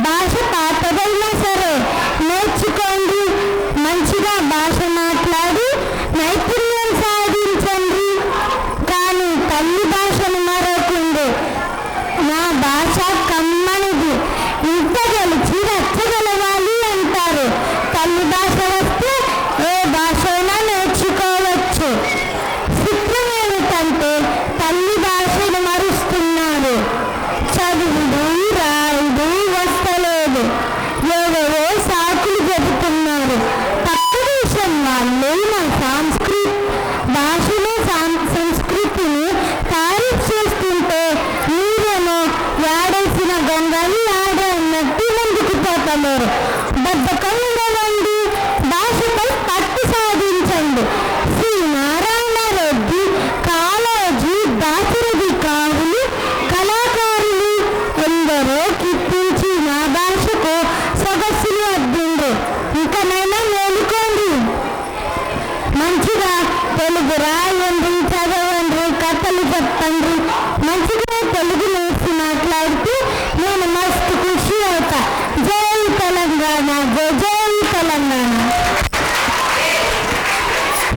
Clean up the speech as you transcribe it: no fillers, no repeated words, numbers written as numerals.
భాష పాతదైనా సరే నేర్చుకోండి, మంచిగా భాష మాట్లాడి నైపుణ్యం సాధించండి. కానీ తల్లి భాషను మరొకండి. నా భాష కమ్మనిది, ఇంత గెలిచి రచ్చగలవాలి అంటారు. తల్లి భాష వస్తే ఏ భాష అయినా నేర్చుకోవచ్చు. చిత్రం ఏమిటంటే తల్లి భాషను మరుస్తున్నారు. చదువుడు రాయుడు వస్తలేదు, ఏవేవో సాకులు చెబుతున్నారు. పక్క దేశం వాళ్ళు మన భాషను సంస్కృతిని తారీఫ్ చేస్తుంటే మీరేమో యాడేసిన గొంగలి ఆడే అన్నట్టు ముందుకు పోతలేరు.